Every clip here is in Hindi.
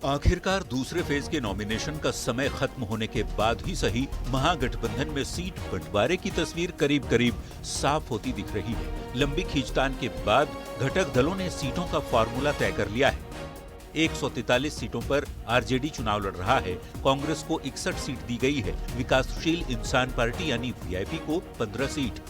आखिरकार दूसरे फेज के नॉमिनेशन का समय खत्म होने के बाद ही सही महागठबंधन में सीट बंटवारे की तस्वीर करीब करीब साफ होती दिख रही है। लंबी खींचतान के बाद घटक दलों ने सीटों का फॉर्मूला तय कर लिया है। 143 सीटों पर आरजेडी चुनाव लड़ रहा है। कांग्रेस को 61 सीट दी गई है। विकासशील इंसान पार्टी यानी वीआईपी को 15 सीट,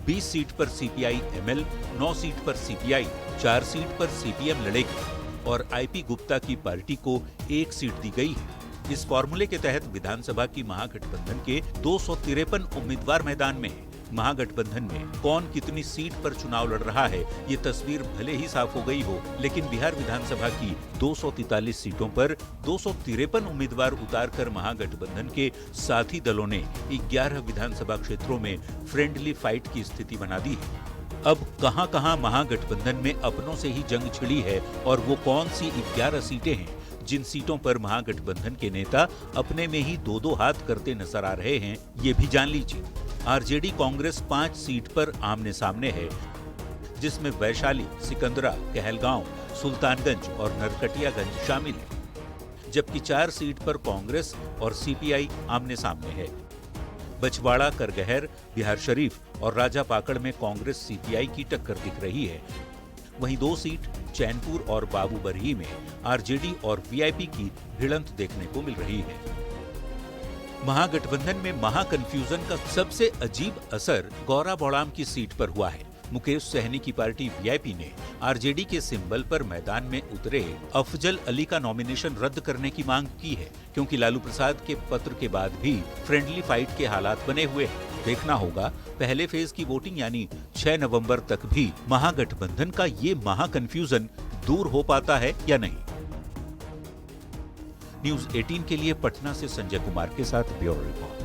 20 सीट पर सीपीआई एमएल, 9 सीट पर सीपीआई, 4 सीट पर सीपीएम लड़ेगी और आईपी गुप्ता की पार्टी को 1 सीट दी गई है। इस फॉर्मूले के तहत विधानसभा की महागठबंधन के 253 उम्मीदवार मैदान में हैं। महागठबंधन में कौन कितनी सीट पर चुनाव लड़ रहा है, ये तस्वीर भले ही साफ हो गई हो, लेकिन बिहार विधानसभा की 243 सीटों पर 253 उम्मीदवार उतारकर महागठबंधन के साथी दलों ने 11 विधानसभा क्षेत्रों में फ्रेंडली फाइट की स्थिति बना दी है। अब कहां-कहां महागठबंधन में अपनों से ही जंग छिड़ी है और वो कौन सी 11 सीटें हैं जिन सीटों पर महागठबंधन के नेता अपने में ही दो हाथ करते नजर आ रहे हैं, ये भी जान लीजिए। आरजेडी कांग्रेस 5 सीट पर आमने सामने है, जिसमें वैशाली, सिकंदरा, कहलगांव, सुल्तानगंज और नरकटियागंज शामिल है। जबकि 4 सीट पर कांग्रेस और सीपीआई आमने सामने है। बछवाड़ा, करगहर, बिहार शरीफ और राजापाकड़ में कांग्रेस सीपीआई की टक्कर दिख रही है। वहीं 2 सीट चैनपुर और बाबूबरही में आरजेडी और वीआईपी की भिड़ंत देखने को मिल रही है। महागठबंधन में महाकन्फ्यूजन का सबसे अजीब असर गौरा बौड़ाम की सीट पर हुआ है। मुकेश सहनी की पार्टी वीआईपी ने आरजेडी के सिंबल पर मैदान में उतरे अफजल अली का नॉमिनेशन रद्द करने की मांग की है, क्योंकि लालू प्रसाद के पत्र के बाद भी फ्रेंडली फाइट के हालात बने हुए हैं। देखना होगा पहले फेज की वोटिंग यानी 6 नवंबर तक भी महागठबंधन का ये महाकन्फ्यूजन दूर हो पाता है या नहीं। न्यूज़ 18 के लिए पटना से संजय कुमार के साथ ब्यूरो रिपोर्ट।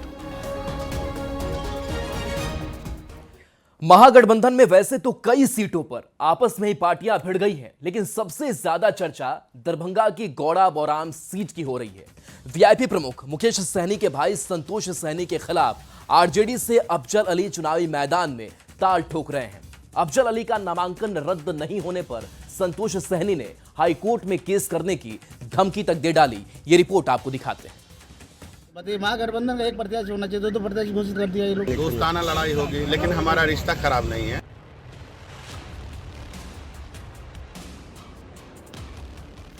महागठबंधन में वैसे तो कई सीटों पर आपस में ही पार्टियां भिड़ गई हैं, लेकिन सबसे ज्यादा चर्चा दरभंगा की गौड़ा बौराम सीट की हो रही है। वीआईपी प्रमुख मुकेश सहनी के भाई संतोष सहनी के खिलाफ आरजेडी से अफजल अली चुनावी मैदान में ताल ठोक रहे हैं। अफजल अली का नामांकन रद्द नहीं होने पर संतोष सहनी ने हाईकोर्ट में केस करने की धमकी तक दे डाली। ये रिपोर्ट आपको दिखाते हैं। महागठबंधन का एक प्रत्याशी होना चाहिए, 2 प्रत्याशी घोषित कर दिया ये लोग। दोस्ताना लड़ाई होगी, लेकिन हमारा रिश्ता खराब नहीं है।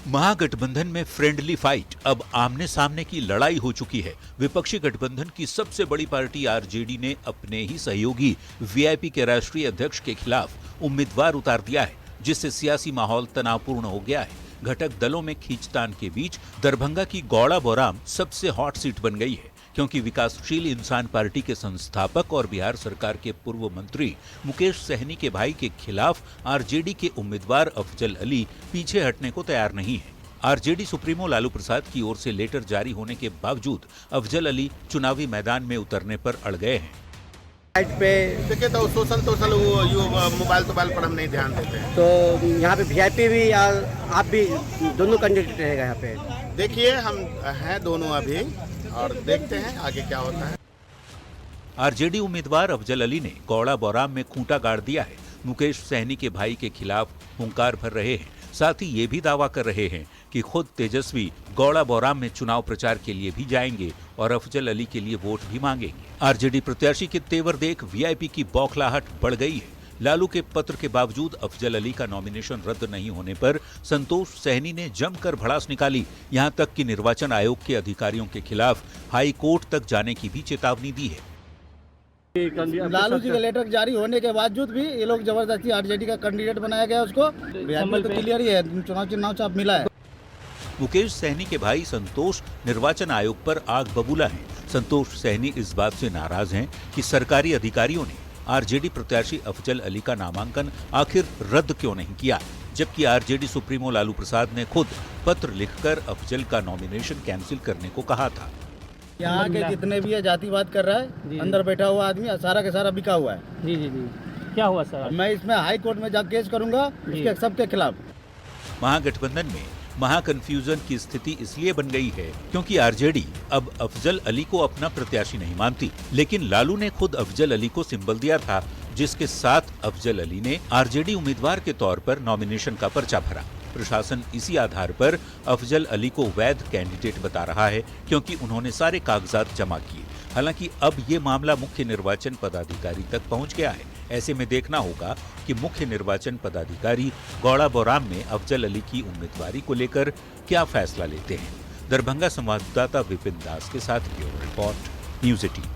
महागठबंधन में फ्रेंडली फाइट अब आमने सामने की लड़ाई हो चुकी है। विपक्षी गठबंधन की सबसे बड़ी पार्टी आरजेडी ने अपने ही सहयोगी वीआईपी के राष्ट्रीय अध्यक्ष के खिलाफ उम्मीदवार उतार दिया है, जिससे सियासी माहौल तनावपूर्ण हो गया है। घटक दलों में खींचतान के बीच दरभंगा की गौड़ा बौराम सबसे हॉट सीट बन गई है, क्योंकि विकासशील इंसान पार्टी के संस्थापक और बिहार सरकार के पूर्व मंत्री मुकेश सहनी के भाई के खिलाफ आरजेडी के उम्मीदवार अफजल अली पीछे हटने को तैयार नहीं है। आरजेडी सुप्रीमो लालू प्रसाद की ओर से लेटर जारी होने के बावजूद अफजल अली चुनावी मैदान में उतरने पर अड़ गए हैं। पे देखिए तो सोशल मोबाइल पर हम नहीं ध्यान देते हैं। तो यहाँ पे वीआईपी भी आप भी दोनों कैंडिडेट रहेगा यहाँ पे। देखिए हम हैं दोनों अभी और देखते हैं आगे क्या होता है। आरजेडी उम्मीदवार अफजल अली ने गौड़ा बौराम में खूंटा गाड़ दिया है। मुकेश सहनी के भाई के खिलाफ हुंकार भर रहे हैं। साथ ही ये भी दावा कर रहे हैं कि खुद तेजस्वी गौड़ा बौराम में चुनाव प्रचार के लिए भी जाएंगे और अफजल अली के लिए वोट भी मांगेंगे। आरजेडी प्रत्याशी के तेवर देख वीआईपी की बौखलाहट बढ़ गई है। लालू के पत्र के बावजूद अफजल अली का नॉमिनेशन रद्द नहीं होने पर संतोष सहनी ने जमकर भड़ास निकाली। यहां तक कि निर्वाचन आयोग के अधिकारियों के खिलाफ हाई कोर्ट तक जाने की भी चेतावनी दी है। लालू जी का लेटर जारी होने के बावजूद भी ये लोग जबरदस्ती आरजेडी का कैंडिडेट बनाया गया, उसको तो क्लियर ही है, चुनाव चाप मिला है। मुकेश सहनी के भाई संतोष निर्वाचन आयोग पर आग बबूला हैं। संतोष सहनी इस बात से नाराज हैं कि सरकारी अधिकारियों ने आरजेडी प्रत्याशी अफजल अली का नामांकन आखिर रद्द क्यों नहीं किया, जबकि आरजेडी सुप्रीमो लालू प्रसाद ने खुद पत्र लिखकर अफजल का नॉमिनेशन कैंसिल करने को कहा था। यहाँ के जितने भी है जातिवाद कर रहा है, अंदर बैठा हुआ आदमी सारा के सारा बिका हुआ है। जी जी जी, क्या हुआ सर? मैं इसमें हाई कोर्ट में जाकर केस करूंगा इसके सबके खिलाफ। महागठबंधन में महाकन्फ्यूजन की स्थिति इसलिए बन गई है क्योंकि आरजेडी अब अफजल अली को अपना प्रत्याशी नहीं मानती, लेकिन लालू ने खुद अफजल अली को सिंबल दिया था, जिसके साथ अफजल अली ने आरजेडी उम्मीदवार के तौर पर नॉमिनेशन का पर्चा भरा। प्रशासन इसी आधार पर अफजल अली को वैध कैंडिडेट बता रहा है क्योंकि उन्होंने सारे कागजात जमा किए। हालांकि अब ये मामला मुख्य निर्वाचन पदाधिकारी तक पहुंच गया है। ऐसे में देखना होगा कि मुख्य निर्वाचन पदाधिकारी गौड़ा बौराम में अफजल अली की उम्मीदवारी को लेकर क्या फैसला लेते हैं। दरभंगा संवाददाता विपिन दास के साथ ब्यूरो रिपोर्ट, न्यूज़ 18।